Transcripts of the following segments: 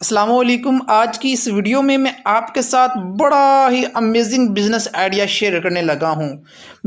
अस्सलामुअलैकुम। आज की इस वीडियो में मैं आपके साथ बड़ा ही अमेजिंग बिज़नेस आइडिया शेयर करने लगा हूं।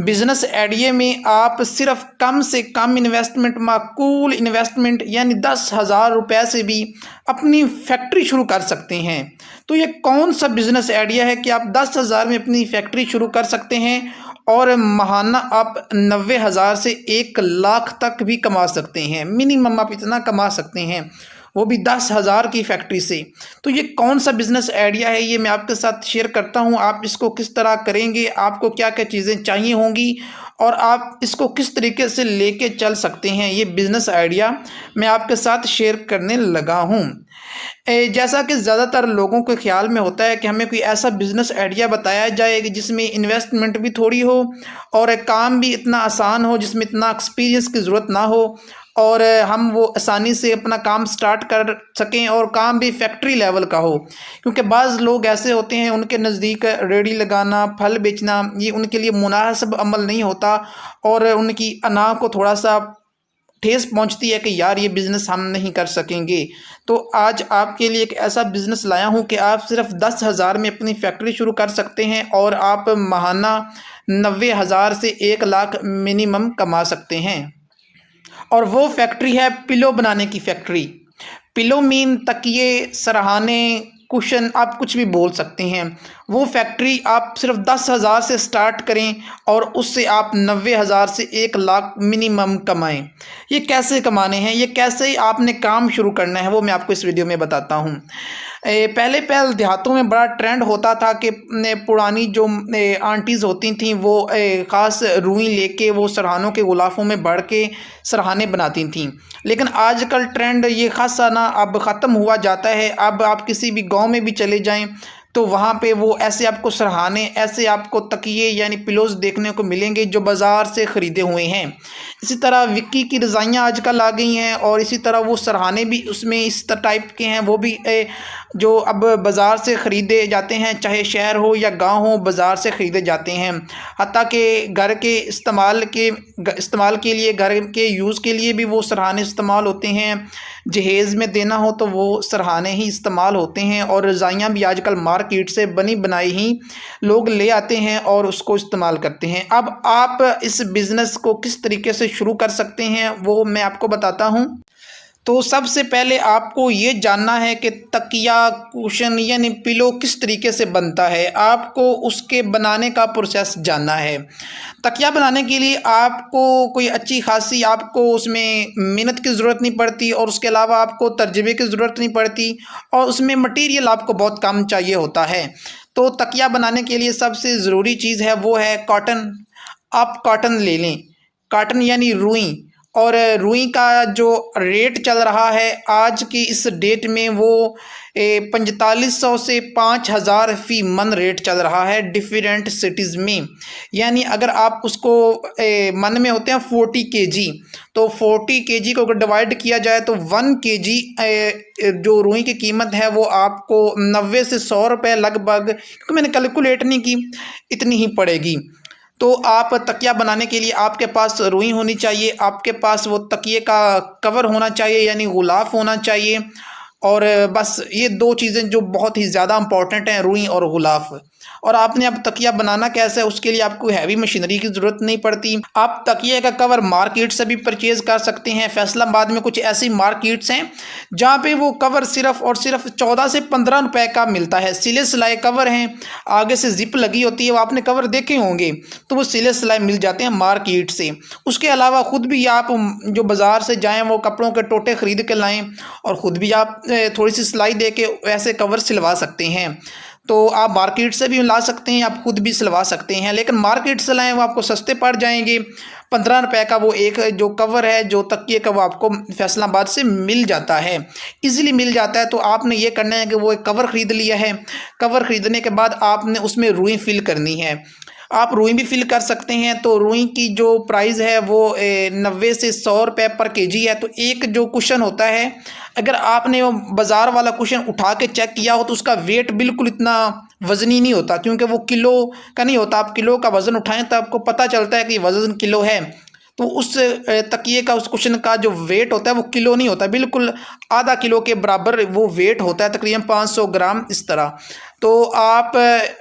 बिज़नेस आइडिया में आप सिर्फ कम से कम इन्वेस्टमेंट, माकूल इन्वेस्टमेंट यानी 10,000 रुपये से भी अपनी फैक्ट्री शुरू कर सकते हैं। तो ये कौन सा बिज़नेस आइडिया है कि आप 10,000 में अपनी फैक्ट्री शुरू कर सकते हैं और महाना आप 90,000 से 1 लाख तक भी कमा सकते हैं। मिनिमम आप इतना कमा सकते हैं, वो भी 10,000 की फैक्ट्री से। तो ये कौन सा बिज़नेस आइडिया है, ये मैं आपके साथ शेयर करता हूँ। आप इसको किस तरह करेंगे, आपको क्या क्या चीज़ें चाहिए होंगी और आप इसको किस तरीके से लेके चल सकते हैं, ये बिज़नेस आइडिया मैं आपके साथ शेयर करने लगा हूँ। जैसा कि ज़्यादातर लोगों के ख्याल में होता है कि हमें कोई ऐसा बिज़नेस आइडिया बताया जाए कि जिसमें इन्वेस्टमेंट भी थोड़ी हो और काम भी इतना आसान हो, जिसमें इतना एक्सपीरियंस की ज़रूरत ना हो और हम वो आसानी से अपना काम स्टार्ट कर सकें और काम भी फैक्ट्री लेवल का हो। क्योंकि बाज़ लोग ऐसे होते हैं, उनके नज़दीक रेडी लगाना, फल बेचना ये उनके लिए मुनासिब अमल नहीं होता और उनकी अना को थोड़ा सा ठेस पहुंचती है कि यार ये बिज़नेस हम नहीं कर सकेंगे। तो आज आपके लिए एक ऐसा बिज़नेस लाया हूं कि आप सिर्फ 10,000 में अपनी फैक्ट्री शुरू कर सकते हैं और आप महाना 90,000 से 1 लाख मिनिमम कमा सकते हैं। और वो फैक्ट्री है पिलो बनाने की फैक्ट्री। पिलो मीन तकिए, सरहाने, कुशन, आप कुछ भी बोल सकते हैं। वो फैक्ट्री आप सिर्फ 10,000 से स्टार्ट करें और उससे आप 90,000 से 1 लाख मिनिमम कमाएं। ये कैसे कमाने हैं, ये कैसे आपने काम शुरू करना है, वो मैं आपको इस वीडियो में बताता हूँ। पहले देहातों में बड़ा ट्रेंड होता था कि पुरानी जो आंटीज़ होती थीं वो ख़ास रुई लेके वो सरहानों के गुलाफों में बढ़ के सरहाने बनाती थीं। लेकिन आजकल ट्रेंड ये ख़ासा ना अब ख़त्म हुआ जाता है। अब आप किसी भी गांव में भी चले जाएं तो वहाँ पे वो ऐसे आपको सरहाने, ऐसे आपको तकिए यानी पिलोज़ देखने को मिलेंगे जो बाज़ार से ख़रीदे हुए हैं। इसी तरह विक्की की रज़ाइयाँ आजकल आ गई हैं और इसी तरह वो सरहाने भी उसमें इस टाइप के हैं, वो भी जो अब बाज़ार से ख़रीदे जाते हैं, चाहे शहर हो या गांव हो, बाज़ार से ख़रीदे जाते हैं। हत्ता कि घर के इस्तेमाल के लिए, घर के यूज़ के लिए भी वो सरहाने इस्तेमाल होते हैं। जहेज़ में देना हो तो वो सरहाने ही इस्तेमाल होते हैं और रज़ाइयाँ भी आजकल मार्केट से बनी बनाई ही लोग ले आते हैं और उसको इस्तेमाल करते हैं। अब आप इस बिज़नेस को किस तरीके से शुरू कर सकते हैं वो मैं आपको बताता हूँ। तो सबसे पहले आपको ये जानना है कि तकिया, कुशन यानी पिलो किस तरीके से बनता है। आपको उसके बनाने का प्रोसेस जानना है। तकिया बनाने के लिए आपको कोई अच्छी खासी आपको उसमें मेहनत की ज़रूरत नहीं पड़ती और उसके अलावा आपको तर्जुबे की ज़रूरत नहीं पड़ती और उसमें मटेरियल आपको बहुत कम चाहिए होता है। तो तकिया बनाने के लिए सबसे ज़रूरी चीज़ है वो है कॉटन। आप कॉटन ले लें, कॉटन यानी रुई। और रुई का जो रेट चल रहा है आज की इस डेट में वो 4500 से 5,000 फ़ी मन रेट चल रहा है डिफरेंट सिटीज़ में। यानी अगर आप उसको मन में होते हैं 40 केजी, तो 40 केजी को अगर डिवाइड किया जाए तो 1 केजी जो रुई की कीमत है वो आपको 90 से 100 रुपये लगभग, क्योंकि मैंने कैलकुलेट नहीं की, इतनी ही पड़ेगी। तो आप तकिया बनाने के लिए आपके पास रुई होनी चाहिए, आपके पास वो तकिए का कवर होना चाहिए यानी गुलाफ होना चाहिए। और बस ये दो चीज़ें जो बहुत ही ज़्यादा इंपॉर्टेंट हैं, रुई और गुलाफ। और आपने अब तकिया बनाना कैसे है, उसके लिए आपको हैवी मशीनरी की ज़रूरत नहीं पड़ती। आप तकिए का कवर मार्केट से भी परचेज़ कर सकते हैं। फैसलाबाद में कुछ ऐसी मार्केट्स हैं जहाँ पे वो कवर सिर्फ और सिर्फ 14 से 15 रुपए का मिलता है। सिले सिलाए कवर हैं, आगे से जिप लगी होती है, वो आपने कवर देखे होंगे, तो वो सिले सिलाए मिल जाते हैं मार्केट से। उसके अलावा ख़ुद भी आप जो बाज़ार से जाएँ वो कपड़ों के टोटे ख़रीद के लाएँ और ख़ुद भी आप थोड़ी सी सिलाई दे के ऐसे कवर सिलवा सकते हैं। तो आप मार्केट से भी ला सकते हैं, आप खुद भी सिलवा सकते हैं, लेकिन मार्केट से लाएँ वो आपको सस्ते पड़ जाएंगे। 15 रुपये का वो एक जो कवर है जो तकिए का वो आपको फैसलाबाद से मिल जाता है, इजीली मिल जाता है। तो आपने ये करना है कि वो एक कवर ख़रीद लिया है। कवर ख़रीदने के बाद आपने उसमें रुई फिल करनी है। आप रुई भी फिल कर सकते हैं। तो रुई की जो प्राइस है वो 90 से 100 रुपये पर केजी है। तो एक जो कुशन होता है, अगर आपने वो बाज़ार वाला कुशन उठा के चेक किया हो तो उसका वेट बिल्कुल इतना वज़नी नहीं होता, क्योंकि वो किलो का नहीं होता। आप किलो का वज़न उठाएं तो आपको पता चलता है कि वज़न किलो है। तो उस तकिए का, उस कुशन का जो वेट होता है वो किलो नहीं होता, बिल्कुल आधा किलो के बराबर वो वेट होता है, तकरीबन 500 ग्राम इस तरह। तो आप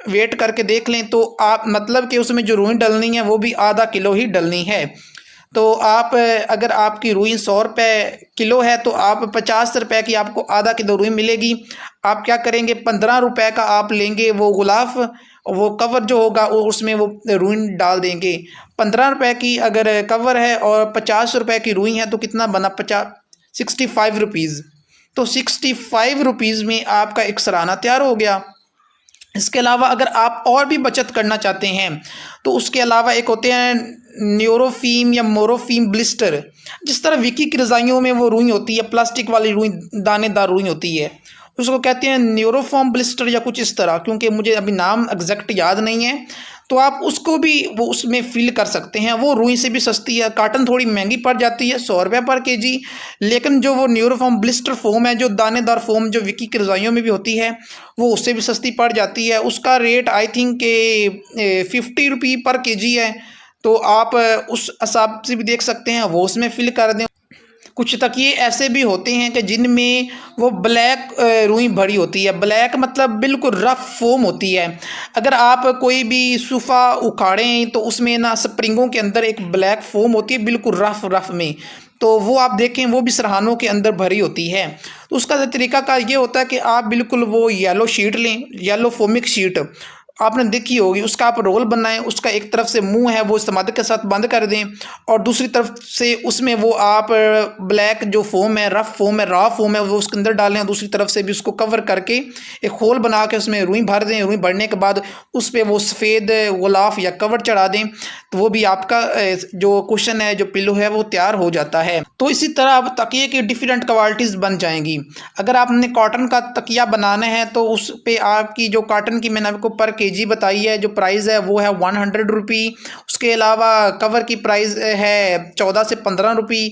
वेट करके देख लें तो आप मतलब कि उसमें जो रुई डलनी है वो भी आधा किलो ही डलनी है। तो आप अगर आपकी रुई 100 रुपये किलो है तो आप 50 रुपये की आपको आधा किलो रुई मिलेगी। आप क्या करेंगे, 15 रुपये का आप लेंगे वो गुलाफ, वो कवर जो होगा वो उसमें वो रुई डाल देंगे। 15 रुपये की अगर कवर है और 50 रुपये की रुई है तो कितना बना, 65 रुपीज़। तो 65 रुपीज़ में आपका एक सराहना तैयार हो गया। इसके अलावा अगर आप और भी बचत करना चाहते हैं तो उसके अलावा एक होते हैं न्यूरोफीम या मोरोफीम ब्लिस्टर। जिस तरह विकी की रज़ाइयों में वो रुई होती है, प्लास्टिक वाली रुई, दानेदार रुई होती है, उसको कहते हैं न्यूरोफॉर्म ब्लिस्टर या कुछ इस तरह, क्योंकि मुझे अभी नाम एग्जैक्ट याद नहीं है। तो आप उसको भी वो उसमें फिल कर सकते हैं। वो रुई से भी सस्ती है। काटन थोड़ी महंगी पड़ जाती है, 100 रुपये पर केजी, लेकिन जो वो न्यूरोफॉर्म ब्लिस्टर फोम है, जो दानेदार फोम जो विकी की रज़ाइयों में भी होती है, वो उससे भी सस्ती पड़ जाती है। उसका रेट आई थिंक 50 रुपये पर केजी है। तो आप उस हिसाब से भी देख सकते हैं, वो उसमें फिल कर दें। कुछ तकिए ऐसे भी होते हैं कि जिनमें वो ब्लैक रुई भरी होती है। ब्लैक मतलब बिल्कुल रफ़ फोम होती है। अगर आप कोई भी सोफ़ा उखाड़ें तो उसमें ना स्प्रिंगों के अंदर एक ब्लैक फोम होती है, बिल्कुल रफ़ में। तो वो आप देखें, वो भी सरहानों के अंदर भरी होती है। तो उसका तरीका का ये होता है कि आप बिल्कुल वो येलो शीट लें, येलो फोमिक शीट आपने देखी होगी, उसका आप रोल बनाएं। उसका एक तरफ से मुंह है वो इस्तेमाल के साथ बंद कर दें और दूसरी तरफ से उसमें वो आप ब्लैक जो फोम है, रफ़ फोम है, रॉ फोम है, वो उसके अंदर डालें और दूसरी तरफ से भी उसको कवर करके एक होल बना के उसमें रुई भर दें। रुई भरने के बाद उस पर वो सफ़ेद गुलाफ या कवर चढ़ा दें, तो वो भी आपका जो कुशन है, जो पिलो है, वो तैयार हो जाता है। तो इसी तरह अब तकिए की डिफरेंट क्वालिटीज़ बन जाएंगी। अगर आपने कॉटन का तकिया बनाना है तो उस पर आपकी जो कॉटन की मैंने आपको पर केजी बताई है, जो प्राइस है वो है 100 रुपये। उसके अलावा कवर की प्राइस है 14 से 15 रुपये।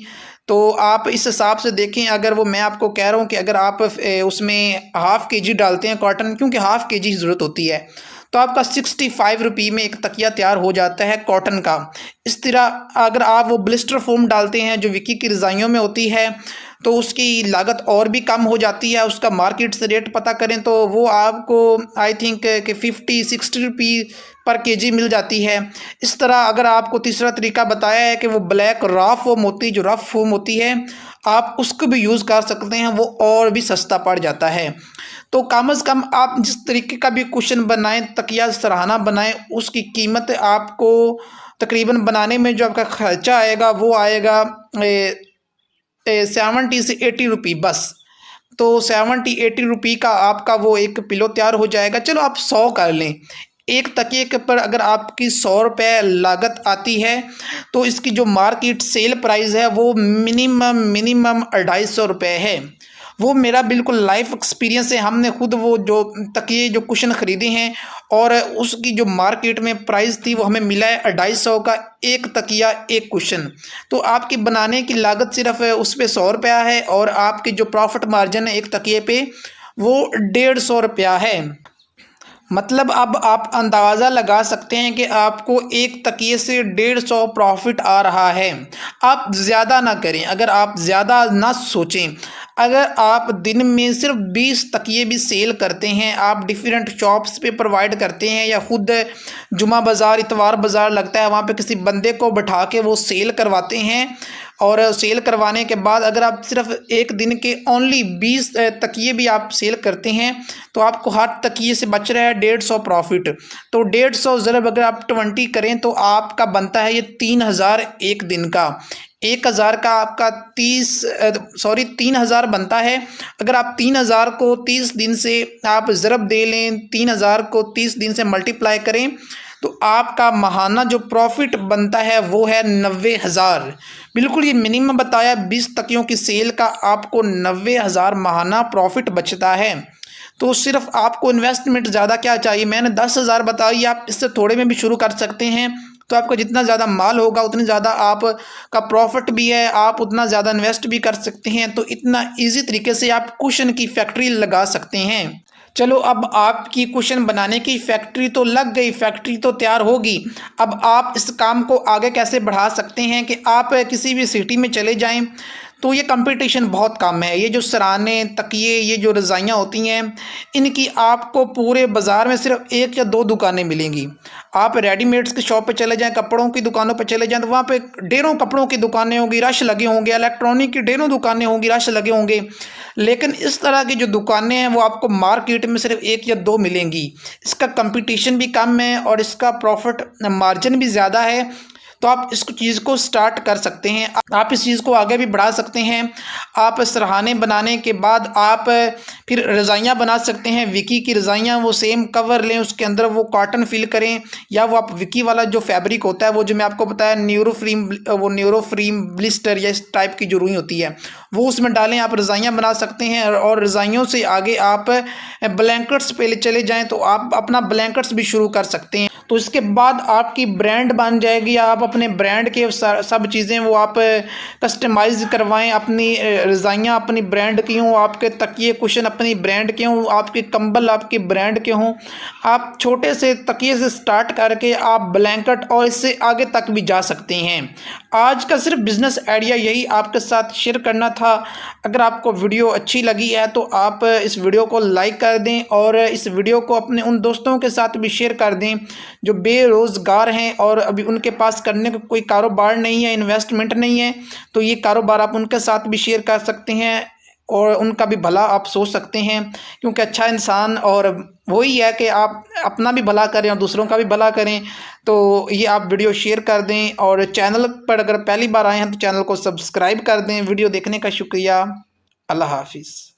तो आप इस हिसाब से देखें। अगर वो मैं आपको कह रहा हूँ कि अगर आप उसमें हाफ़ केजी डालते हैं कॉटन, क्योंकि हाफ़ केजी की ज़रूरत होती है, तो आपका 65 रुपये में एक तकिया तैयार हो जाता है कॉटन का। इस तरह अगर आप वो ब्लिस्टर फोम डालते हैं जो विकी की रज़ाइयों में होती है, तो उसकी लागत और भी कम हो जाती है। उसका मार्केट से रेट पता करें तो वो आपको आई थिंक कि 50-60 रुपये पर केजी मिल जाती है। इस तरह अगर आपको तीसरा तरीका बताया है कि वो ब्लैक रॉ फोम होती है, जो रफ़ फोम होती है, आप उसको भी यूज़ कर सकते हैं, वो और भी सस्ता पड़ जाता है। तो कम से कम आप जिस तरीके का भी कुशन बनाएं, तकिया सराहना बनाएं, उसकी कीमत आपको तकरीबन बनाने में जो आपका खर्चा आएगा वो आएगा 70 से 80 रुपये बस। तो 70-80 रुपये का आपका वो एक पिलो तैयार हो जाएगा। चलो आप 100 कर लें। एक तकिए के पर अगर आपकी 100 रुपये लागत आती है तो इसकी जो मार्केट सेल प्राइस है वो मिनिमम 250 रुपये है। वो मेरा बिल्कुल लाइफ एक्सपीरियंस है। हमने खुद वो जो तकिए जो कुशन ख़रीदे हैं और उसकी जो मार्केट में प्राइस थी वो हमें मिला है 250 का एक तकिया एक कुशन। तो आपकी बनाने की लागत सिर्फ उस पर 100 रुपया है और आपकी जो प्रॉफिट मार्जिन है एक तकिए पे वो 150 रुपया है। मतलब अब आप अंदाज़ा लगा सकते हैं कि आपको एक तकिए से 150 प्रॉफिट आ रहा है। आप ज़्यादा ना करें, अगर आप ज़्यादा ना सोचें, अगर आप दिन में सिर्फ 20 तकिए भी सेल करते हैं, आप डिफरेंट शॉप्स पे प्रोवाइड करते हैं या ख़ुद जुमा बाज़ार, इतवार बाज़ार लगता है, वहाँ पे किसी बंदे को बैठा के वो सेल करवाते हैं और सेल करवाने के बाद अगर आप सिर्फ एक दिन के ओनली 20 तकिए भी आप सेल करते हैं तो आपको हर तकिए से बच रहा है 150 प्रॉफिट। तो 150 ज़रब अगर आप 20 करें तो आपका बनता है ये 3000 एक दिन का। 1000 का आपका 3000 बनता है। अगर आप 3000 को 30 दिन से आप ज़रब दे लें, 3000 को 30 दिन से मल्टीप्लाई करें तो आपका माहाना जो प्रॉफिट बनता है वो है 90,000। बिल्कुल ये मिनिमम बताया, 20 तकियों की सेल का आपको 90,000 माहाना प्रॉफिट बचता है। तो सिर्फ आपको इन्वेस्टमेंट ज़्यादा क्या चाहिए, मैंने 10,000 बताई, आप इससे थोड़े में भी शुरू कर सकते हैं। तो आपका जितना ज़्यादा माल होगा उतनी ज़्यादा आपका प्रॉफिट भी है, आप उतना ज़्यादा इन्वेस्ट भी कर सकते हैं। तो इतना ईजी तरीके से आप कुशन की फैक्ट्री लगा सकते हैं। चलो अब आपकी कुशन बनाने की फैक्ट्री तो लग गई, फैक्ट्री तो तैयार होगी। अब आप इस काम को आगे कैसे बढ़ा सकते हैं कि आप किसी भी सिटी में चले जाएं तो ये कंपटीशन बहुत कम है। ये जो सराहने, तकिए, ये जो रज़ाइयाँ होती हैं, इनकी आपको पूरे बाज़ार में सिर्फ एक या दो दुकानें मिलेंगी। आप रेडीमेड्स की शॉप पे चले जाएं, कपड़ों की दुकानों पे चले जाएं तो वहाँ पे ढेरों कपड़ों की दुकानें होंगी, रश लगे होंगे, इलेक्ट्रॉनिक की ढेरों दुकानें होंगी, रश लगे होंगे। लेकिन इस तरह की जो दुकानें हैं वो आपको मार्केट में सिर्फ एक या दो मिलेंगी। इसका कंपटीशन भी कम है और इसका प्रॉफिट मार्जिन भी ज़्यादा है। तो आप इस चीज़ को स्टार्ट कर सकते हैं, आप इस चीज़ को आगे भी बढ़ा सकते हैं। आप सरहाने बनाने के बाद आप फिर रज़ाइयाँ बना सकते हैं, विकी की रज़ाइयाँ, वो सेम कवर लें, उसके अंदर वो कॉटन फिल करें, या वो आप विकी वाला जो फैब्रिक होता है वो जो मैं आपको बताया न्यूरोफ्रीम ब्लिस्टर या इस टाइप की जो रुई होती है वो उसमें डालें, आप रज़ाइयाँ बना सकते हैं। और रज़ाइयों से आगे आप ब्लैंकेट्स पे चले जाएँ तो आप अपना ब्लैंकेट्स भी शुरू कर सकते हैं। तो इसके बाद आपकी ब्रांड बन जाएगी। आप अपने ब्रांड के सब चीज़ें वो आप कस्टमाइज़ करवाएं, अपनी रज़ाइयाँ अपनी ब्रांड की हों, आपके तकिए कुशन अपनी ब्रांड के हों, आपके कंबल आपके ब्रांड के हों। आप छोटे से तकिए से स्टार्ट करके आप ब्लैंकेट और इससे आगे तक भी जा सकते हैं। आज का सिर्फ बिज़नेस आइडिया यही आपके साथ शेयर करना था। अगर आपको वीडियो अच्छी लगी है तो आप इस वीडियो को लाइक कर दें और इस वीडियो को अपने उन दोस्तों के साथ भी शेयर कर दें जो बेरोज़गार हैं और अभी उनके पास करने का कोई कारोबार नहीं है, इन्वेस्टमेंट नहीं है। तो ये कारोबार आप उनके साथ भी शेयर कर सकते हैं और उनका भी भला आप सोच सकते हैं, क्योंकि अच्छा इंसान और वही है कि आप अपना भी भला करें और दूसरों का भी भला करें। तो ये आप वीडियो शेयर कर दें और चैनल पर अगर पहली बार आए हैं तो चैनल को सब्सक्राइब कर दें। वीडियो देखने का शुक्रिया। अल्लाह हाफिज़।